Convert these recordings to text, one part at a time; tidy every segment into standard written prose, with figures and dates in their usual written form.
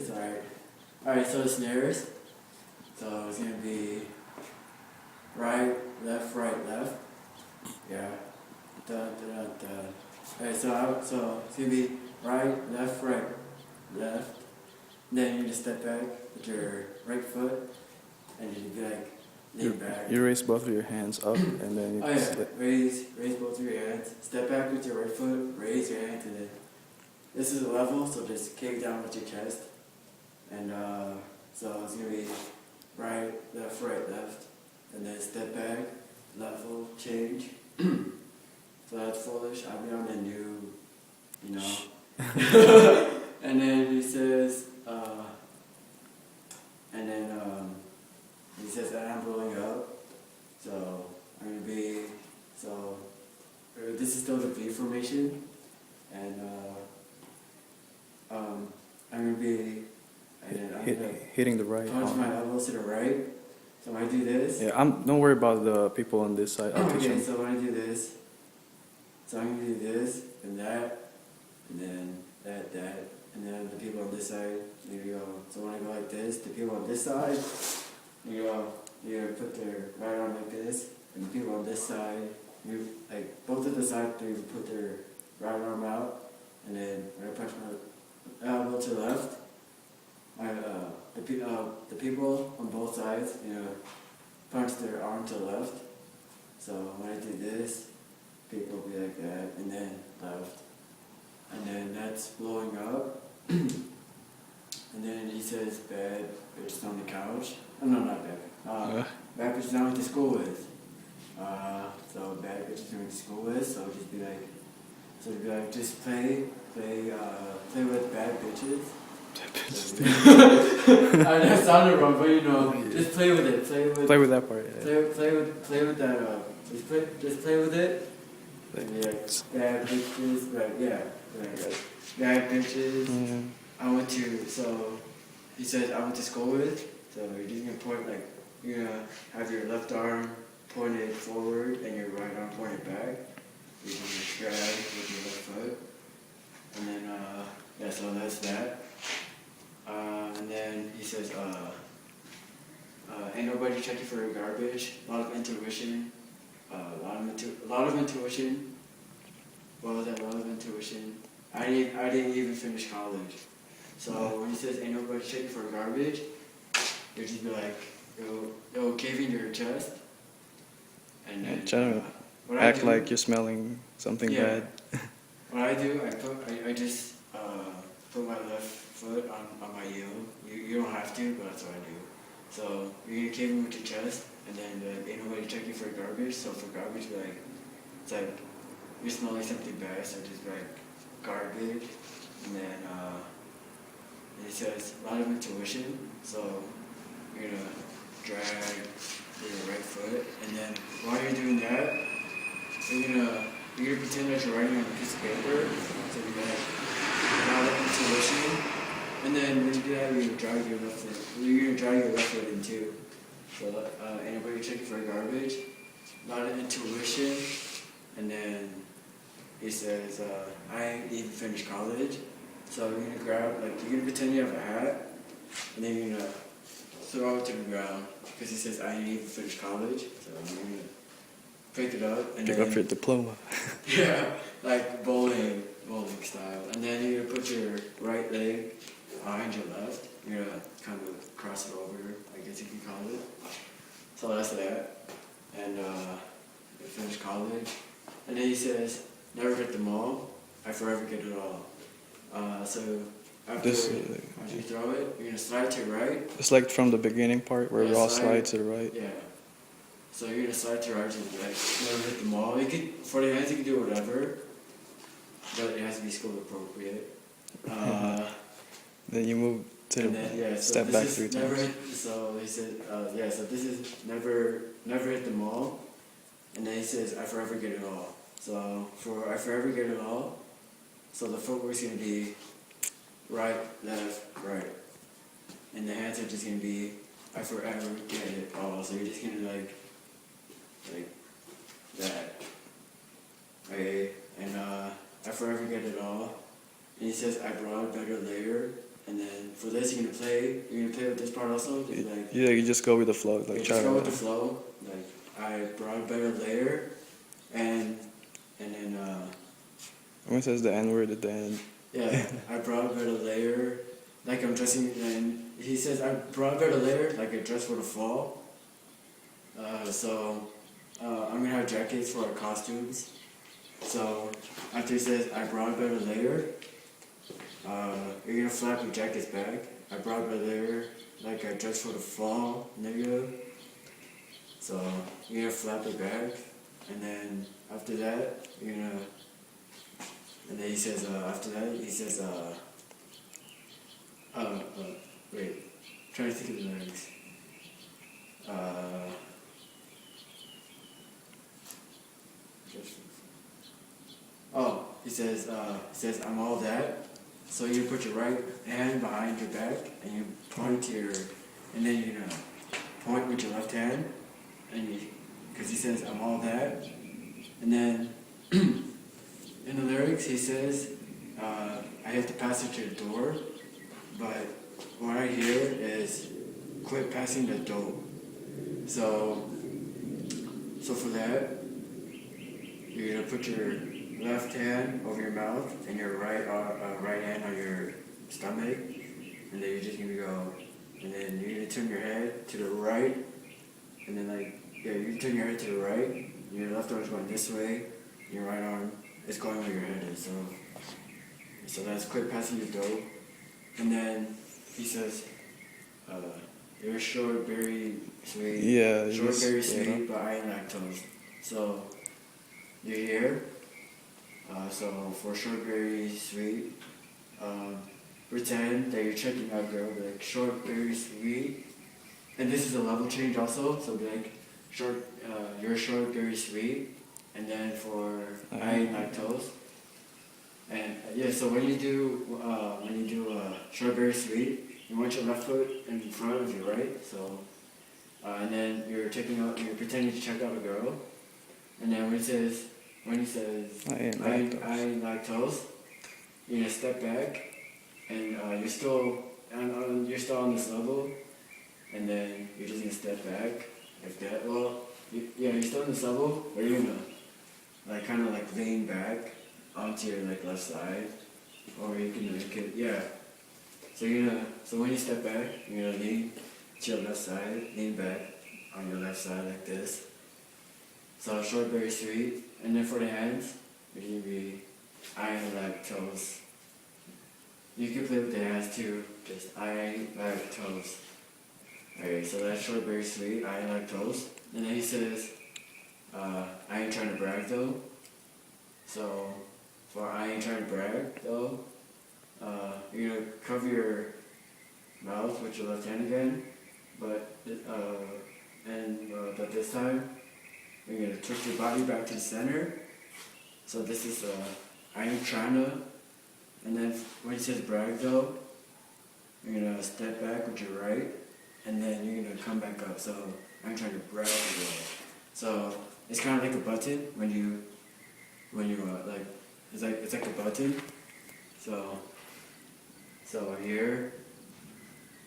this. Alright, so the snares. So it's gonna be right, left, yeah. Dun, dun, dun, dun. Alright, so it's gonna be right, left, left. Then you just step back with your right foot, and you be like, lean back. You raise both of your hands up, and then you raise both of your hands. Step back with your right foot, raise your hands, and then this is a level, so just kick down with your chest. And so it's gonna be right, left, and then step back, level, change. So that's foolish. I'll be on the new, you know. And then he says, and I'm blowing up. So I'm gonna be, this is still the V formation, and I'm gonna be, and I'm gonna hitting the right. Punch my elbows to the right. So when I do this. Yeah, don't worry about the people on this side. I'll teach Okay, them. so when I do this, so I'm gonna do this and that, and then that, and then the people on this side, there you go. So when I go like this, the people on this side, you put their right arm like this, and the people on this side, like both of the sides, they put their right arm out, and then when I punch my elbow to the left, the people on both sides, punch their arm to the left. So when I do this, people will be like that, and then left. And then that's blowing up. And then he says, bad bitches on the couch. Oh, no, not bad. Bad bitches I went to school with. So bad bitches I went to school with, so just be like, just play with bad bitches. That sounded wrong, but just play with it. Play with that part. Yeah. Play with that. Just play with it. Bad bitches, right? Yeah, right. Bad bitches. Mm-hmm. So he says I went to school with. So you're just gonna point you're gonna have your left arm pointed forward and your right arm pointed back. You're gonna drag with your left foot, and then so that's that. And then he says, ain't nobody checking for garbage. A lot of intuition. A lot of intuition. What was that? A lot of intuition. I didn't even finish college. So when he says ain't nobody checking for garbage, you'll just be like, it'll cave in your chest. And then act like you're smelling something bad. What I do, I just put my left foot on my heel. You don't have to, but that's what I do. So you're gonna cave in with your chest, and then ain't nobody checking for garbage. So for garbage, it's like you're smelling something bad, so just garbage, and then it says a lot of intuition. So you're gonna drag with your right foot, and then while you're doing that, you're gonna pretend that you're writing on a piece of paper. So you're gonna a lot of intuition, and then when you do that, you're gonna drag your left foot. You're gonna drag your left foot in too. So anybody checking for garbage, a lot of intuition, and then he says, I ain't even finished college. So you're gonna you're gonna pretend you have a hat, and then you're gonna throw it to the ground, because he says, I ain't even finished college. So you're gonna pick it up, and pick up your diploma. Yeah, like bowling style. And then you're gonna put your right leg behind your left. You're gonna kind of cross it over, I guess you could call it. So that's that. And you finish college. And then he says, never hit the mall, I forever get it all. So after you throw it, you're gonna slide to your right. It's like from the beginning part where we all slide to the right. Yeah. So you're gonna slide to your right to the right. Never hit the mall. For the hands you can do whatever, but it has to be school appropriate. Then you move to step back 3 times. So he said, so this is never hit the mall. And then he says, I forever get it all. So for I forever get it all, so the footwork's gonna be right, left, right. And the hands are just gonna be, I forever get it all. So you're just gonna like that. Okay, and I forever get it all. And he says, I brought a better layer. And then for this, you're gonna play with this part also. Just like Yeah, you just go with the flow. Like yeah, try just go with the to. flow. Like I brought a better layer, and then When it says the N word at the end. yeah, I brought a better layer. Like I'm dressing, and he says I brought a better layer, like a dress for the fall. So I'm gonna have jackets for our costumes. So after he says I brought a better layer, you're gonna flap your jackets back. I brought a better layer, like a dress for the fall, nigga. So you're gonna flap it back, and then after that you're gonna, and then he says after that he says wait, trying to think of the lyrics. Oh, he says I'm all that. So you put your right hand behind your back and you point to your, and then you're gonna point with your left hand, and you, because he says I'm all that, and then in the lyrics he says I have to pass it to the door, but what I hear is quit passing the dope. So for that, you're gonna put your left hand over your mouth and your right hand on your stomach, and then you're just gonna go, and then you're gonna turn your head to the right, and then you turn your head to the right. Your left arm is going this way, your right arm is going where your head is. So that's quit passing your dope, and then he says, you're short, very sweet. Yeah. Short, very sweet, but I ain't lactose. So you're here. So for short, very sweet, pretend that you're checking out girl, be like short, very sweet, and this is a level change also. So be like short, you're short, very sweet, and then for I ain't lactose. And yeah, so when you do short, very sweet, you want your left foot in front of your right. So and then you're pretending to check out a girl, and then when he says I ain't I ain't lactose, you're gonna step back, and you're still on this level, and then you're just gonna step back like that. Well, you're still on this level, but you're gonna like kind of like lean back onto your like left side, or you can yeah. So when you step back, you're gonna lean to your left side, lean back on your left side like this. So short, very sweet, and then for the hands, you're gonna be I ain't lactose. You can play with the hands too, just I ain't lactose. Okay, so that's short, very sweet, I ain't lactose. And then he says, I ain't trying to brag though. So for I ain't trying to brag though, you're gonna cover your mouth with your left hand again, but this time you're gonna twist your body back to the center. So this is I ain't trying to, and then when it says brag though, you're gonna step back with your right, and then you're gonna come back up. So I'm trying to brag though. So it's kind of like a button when you like it's like a button. So here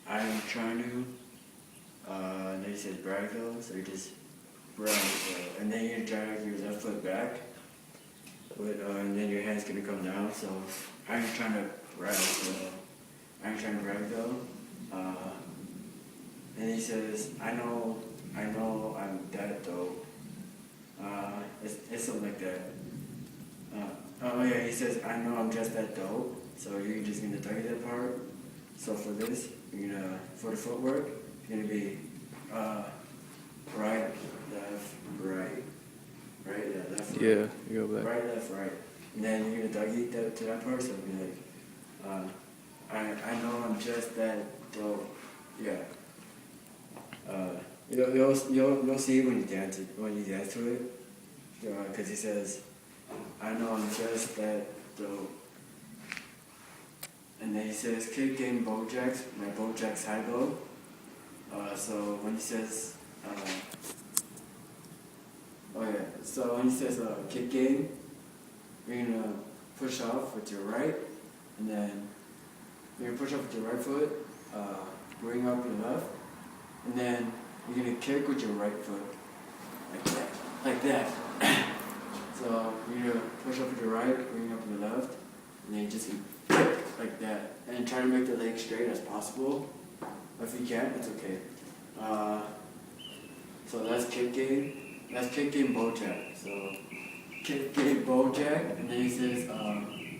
I'm trying to, and then it says brag though. So you just brag though, and then you drag your left foot back. And then your hand's gonna come down. So I ain't trying to brag though. I ain't trying to brag though. And he says, I know I'm that though. It's something like that. Oh yeah, he says, I know I'm just that dope. So you're just gonna tell you that part. So for this, for the footwork, you're gonna be right, left, right. Right, yeah, left, right. Yeah, you go back. Right, left, right. And then you're gonna Dougie that to that part, so it'll be like, I know I'm just that dope. Yeah. You'll see when you dance to it, because he says, I know I'm just that dope. And then he says, kick game Bojacks, my Bojacks high low. So when he says, so when he says kick game, you're gonna push off with your right, and then you're gonna push up with your right foot, bring up your left, and then you're gonna kick with your right foot, like that. So you're gonna push up with your right, bring up your left, and then you just kick like that, and try to make the leg straight as possible. If you can't, it's okay. So that's kick game. That's kick game bow jack. So kick game bow jack, and then he says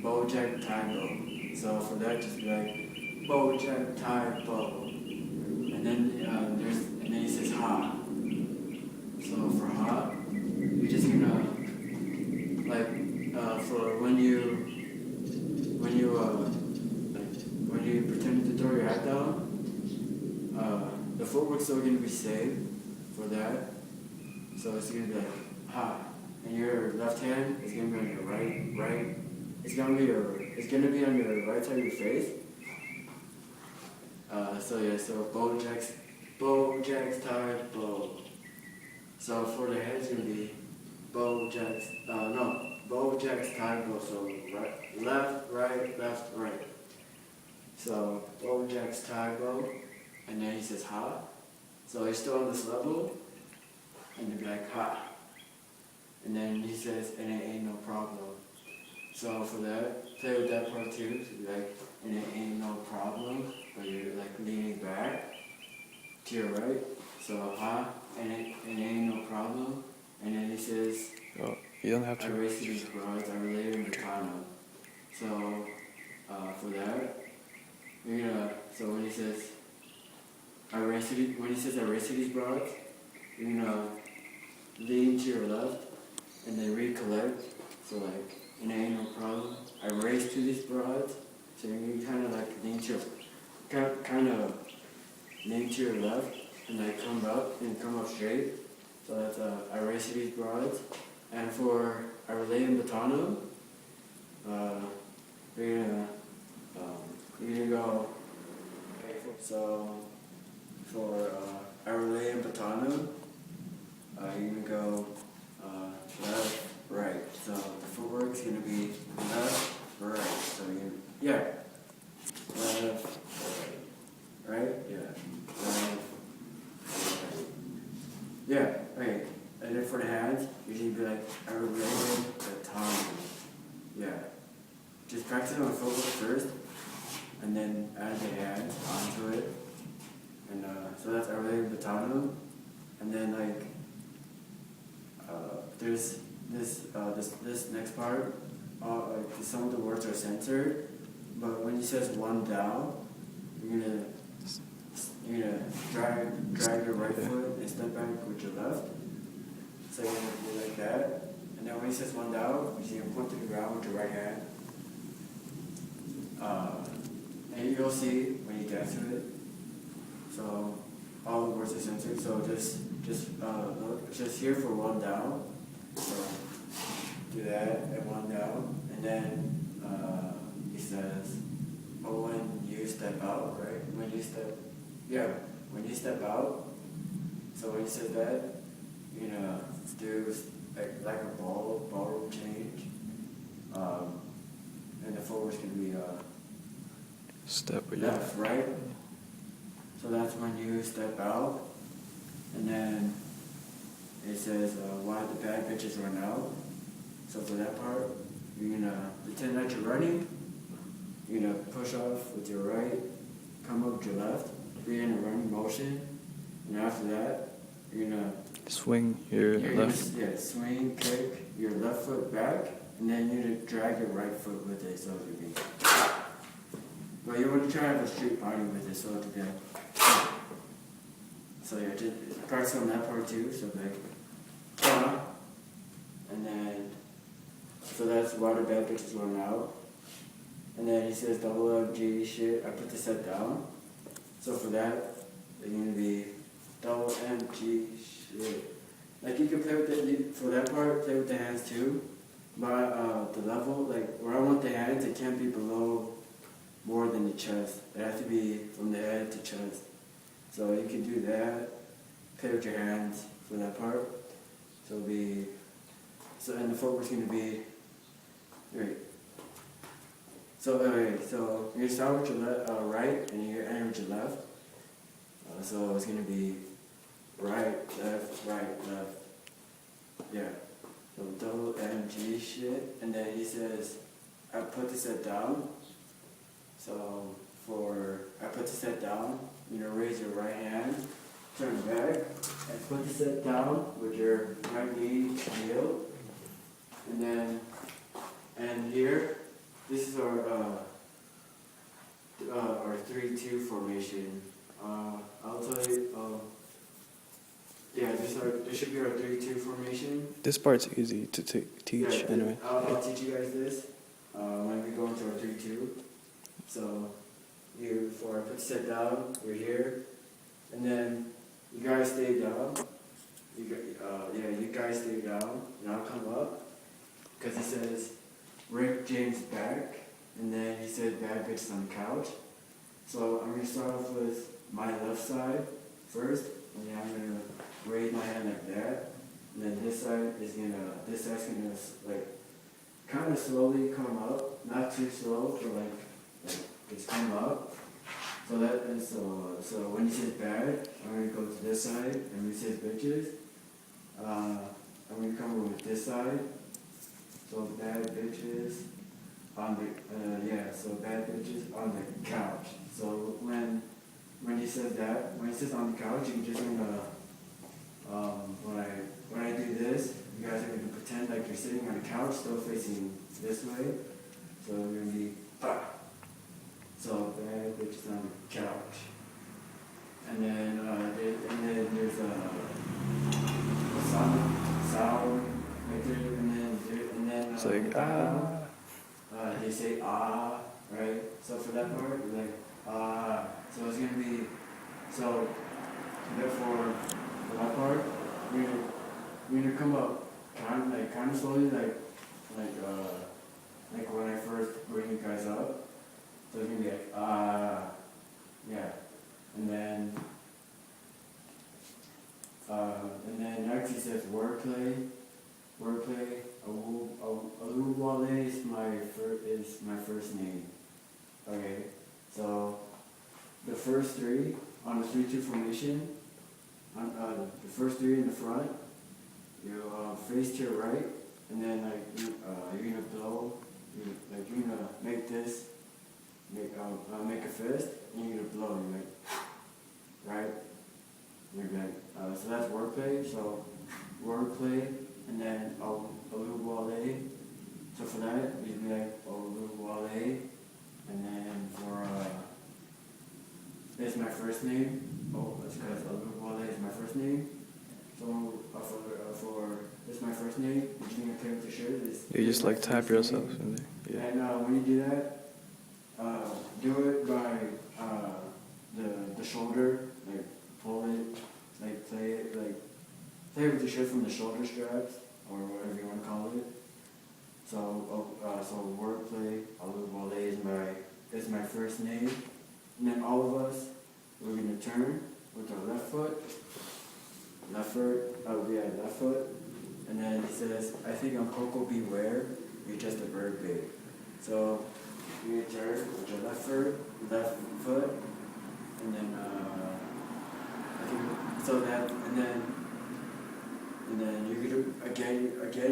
bow jack tie bow. So for that, just be like bow jack tie bow, and then he says ha. So for ha, you're just gonna for when you pretend to throw your hat down, the footwork's still gonna be same for that. So it's gonna be like ha, and your left hand is gonna be on your right. It's gonna be on your right side of your face. So bow jacks tied bow. So for the head, it's gonna be bow jacks tied bow. So left, right. So bow jacks tied bow, and then he says ha. So he's still on this level, and you'd be like ha. And then he says, and it ain't no problem. So for that, play with that part too. So be like, and it ain't no problem, but you're like leaning back to your right. So ha, and it ain't no problem. And then he says, Oh, you don't have I to. race these broads, I relay them to Tana. So for that, you're gonna. So when he says I race these broads, you're gonna lean to your left and then recollect. So like, and it ain't no problem. I race to these broads. So you kind of like lean to your left and like come up straight. So that's I race to these broads. And for I relay in Batano, you're gonna go. So for I relay in Batano, you're gonna go left, right. So the footwork's gonna be left, right. So left, right, yeah, left, right. Yeah, okay. And then for the hands, you should be like, I related the tongue. Yeah. Just practice on the footwork first, and then add the hands onto it. And so that's I related the tongue. And then like, there's this next part. Like some of the words are censored, but when he says one down, you're gonna drag your right foot and step back with your left. So you're gonna do like that. And then when he says one down, you're gonna point to the ground with your right hand. And you'll see when you get to it. So all the words are censored. So just here for one down. So do that and one down. And then he says, oh, when you step out, right? When you step out. So when he says that, you're gonna do like a ballroom change. And the forward's gonna be Step with left, right. So that's when you step out. And then it says, why the bad bitches run out. So for that part, you're gonna pretend that you're running. You're gonna push off with your right, come up with your left, be in a running motion. And after that, you're gonna swing your left. Swing, kick your left foot back, and then you're gonna drag your right foot with it. So it'll be. But you want to try to have a street party with it, so it'll be like. So yeah, just practice on that part too. So like, and then, so that's why the bad bitches run out. And then he says double MG shit. I put the set down. So for that, it's gonna be double MG shit. Like you can play with it for that part. Play with the hands too. But the level, like where I want the hands, it can't be below more than the chest. It has to be from the head to chest. So you can do that. Play with your hands for that part. So and the footwork's gonna be right. So so you start with your right and you end with your left. So it's gonna be right, left, left. Yeah. So double MG shit, and then he says, I put this set down. So I put the set down. Raise your right hand, turn back, and put the set down with your right knee heel, and here, this is our 3-2 formation. I'll tell you. Yeah, this should be our 3-2 formation. This part's easy to teach Yeah, anyway. I'll teach you guys this when we go into our 3-2. So I put the set down, you're here, and then you guys stay down. You guys stay down, and I'll come up, because he says Rick James back, and then he said bad bitches on the couch. So I'm gonna start off with my left side first, and then I'm gonna raise my hand like that, and then this side's gonna like kind of slowly come up, not too slow, but like it's come up. So so when he says bad, I'm gonna go to this side, and when he says bitches, I'm gonna come over with this side. So bad bitches on the so bad bitches on the couch. So when he says that, when he says on the couch, you're just gonna when I do this, you guys are gonna pretend like you're sitting on the couch, still facing this way. So we're gonna be so bad bitches on the couch, and then there's a sound right there, and then It's like they say right? So for that part, you're like so it's gonna be so therefore for that part, we're gonna come up kind of slowly, like when I first bring you guys up. So it's gonna be like yeah, and then next he says wordplay. Aluwale is my first name. Okay, so the first three on the 3-2 formation, the first three in the front, you face to your right, and then you're gonna blow, you're gonna make this, make a fist, and you're gonna blow, you're like, right? You're like, so that's wordplay. So wordplay, and then Aluwale. So for that, you'd be like Aluwale, and then for it's my first name. Oh, that's because Aluwale is my first name. So for it's my first name, you're gonna play with the shirt. you just like tap yourself in there. Yeah. And when you do that, do it by the shoulder, like pull it, like play it with the shirt from the shoulder straps, or whatever you want to call it. So so wordplay, Aluwale is my first name, and then all of us, we're gonna turn with our left foot, left foot, and then it says, I think I'm Coco Beware, you're just a bird babe. So you're gonna turn with your left foot, and then I think so that, and then you're gonna again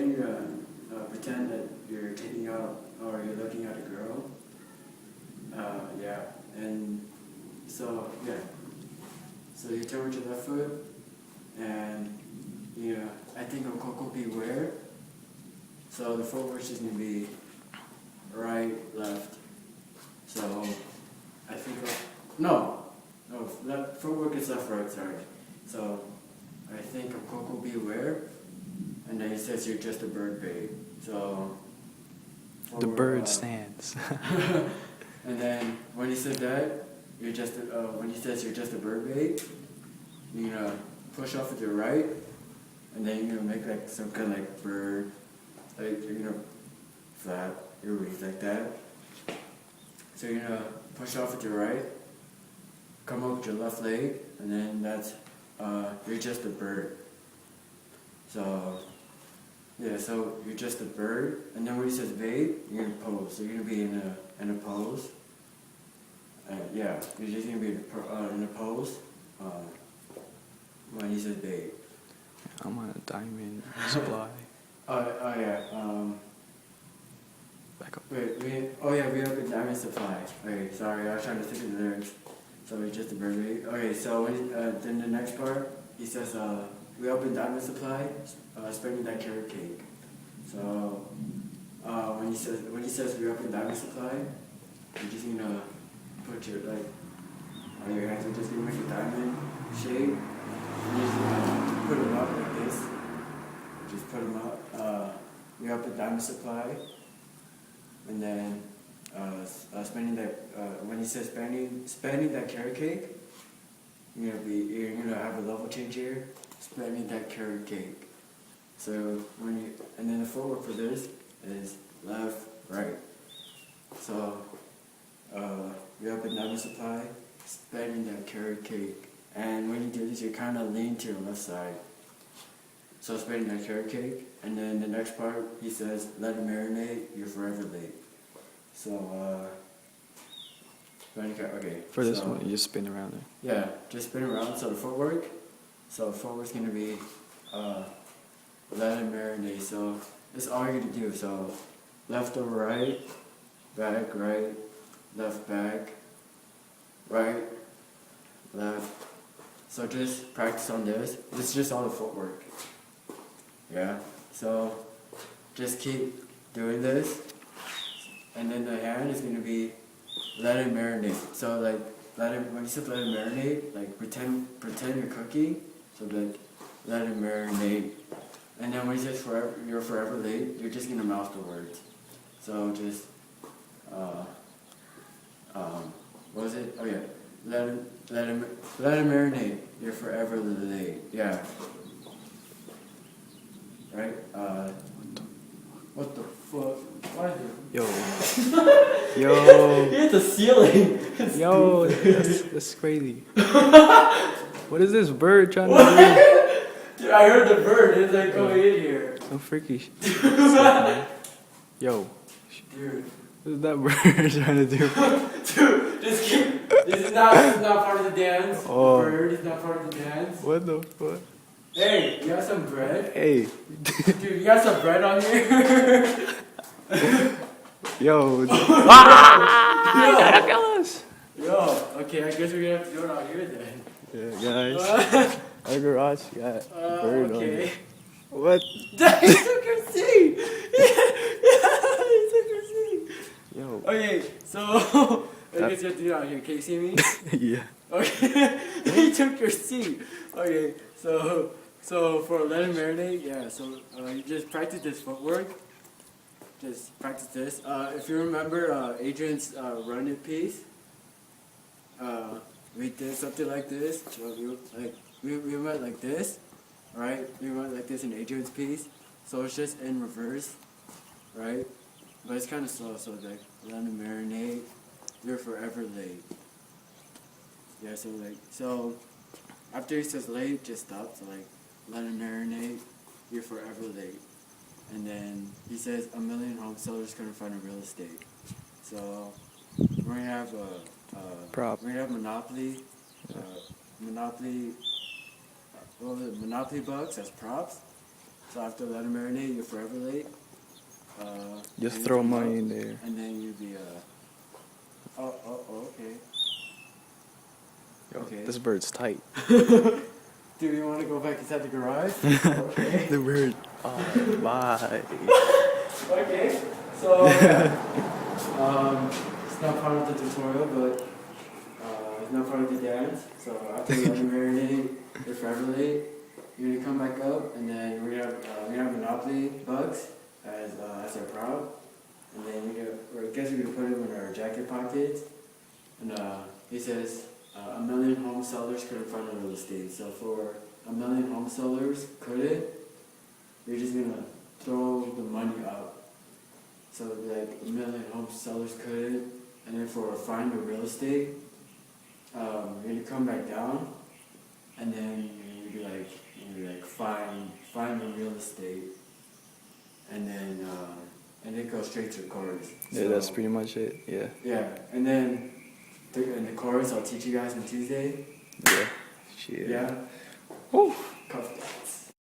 you're gonna pretend that you're taking out or you're looking at a girl. Yeah, and so yeah. So you turn with your left foot, and I think of Coco Beware. So the footwork is gonna be right, left. So I think left footwork is left, right, sorry. So I think of Coco Beware, and then he says you're just a bird babe. So The bird stands. And then when he said that, when he says you're just a bird babe, you're gonna push off with your right, and then you're gonna make like some kind of like bird, like you're gonna flap your wings like that. So you're gonna push off with your right, come up with your left leg, and then that's you're just a bird. So Yeah, so you're just a bird, and then when he says babe, you're gonna pose. So you're gonna be in a pose. Yeah, you're just gonna be in a pose when he says babe. I'm on a diamond supply. Oh yeah. Back up. Wait, we have a diamond supply. Okay, sorry, I was trying to think of the lyrics. So it's just a bird babe. Okay, so when then the next part, he says we open diamond supply, spending that carrot cake. So when he says we open diamond supply, you're just gonna put your your hands are just gonna make a diamond shape. And you're just gonna put them up like this. Just put them up. We open diamond supply, and then spending that when he says spending that carrot cake, you're gonna have a level change here. Spending that carrot cake. So and then the footwork for this is left, right. So we have a diamond supply, spending that carrot cake. And when you do this, you kind of lean to your left side. So spending that carrot cake. And then the next part, he says, let it marinate, you're forever late. So, okay. For this one, you just spin around there. Yeah, just spin around. So the footwork's going to be let it marinate. So that's all you're going to do. So left over right, back, right, left, back, right, left. So just practice on this. This is just all the footwork. Yeah. So just keep doing this. And then the hand is going to be let it marinate. So like when you say let it marinate, like pretend you're cooking. So like let it marinate. And then when he says you're forever late, you're just gonna mouth the words. So just what was it? Oh yeah, let it marinate. You're forever late. Yeah. Right. What the fuck? Why is it? Yo. Yo. You hit the ceiling. Yo, that's crazy. What is this bird trying to do? Dude, I heard the bird. It's like going in here. Some freaky Yo. Dude. What is that bird trying to do? Dude, this is not part of the dance. Oh. The bird is not part of the dance. What the fuck? Hey, you got some bread? Hey. Dude, you got some bread on here? Yo. Yo, okay, I guess we're gonna have to do it out here then. Yeah, guys. Our garage got a bird on okay. it. What? He took your seat! He took your seat! Yo. Okay, so I guess you have to do it out here. Can you see me? Yeah. Okay, he took your seat. Okay, so for let it marinate, yeah. So you just practice this footwork. Just practice this. If you remember Adrian's run-in piece, we did something like this. So we went like this, right? We went like this in Adrian's piece. So it's just in reverse, right? But it's kind of slow. So like let it marinate. You're forever late. Yeah, so after he says late, just stop. So like, let it marinate, you're forever late. And then he says 1 million home sellers couldn't find a real estate. So we're gonna have Prop. We're gonna have Monopoly, what was it? Monopoly bucks as props. So after let it marinate, you're forever late. Just throw money in there. And then you'd be okay. Yo, Okay. this bird's tight. Do you want to go back inside the garage? Okay. The bird. Oh, bye. Okay. So yeah. It's not part of the tutorial, but it's not part of the dance. So after you marinate, you're forever late. You're gonna come back up, and then we're gonna have Monopoly bucks as our prop, and then I guess we can put them in our jacket pockets. And he says 1 million home sellers couldn't find a real estate. So for 1 million home sellers couldn't, you're just gonna throw the money up. So like 1 million home sellers couldn't, and then for find a real estate, you're gonna come back down, and then you'd be like find the real estate. and then go straight to the chorus. Yeah, that's pretty much it. Yeah. Yeah, and then in the chorus I'll teach you guys on Tuesday. Yeah. Shit. Yeah. Woo.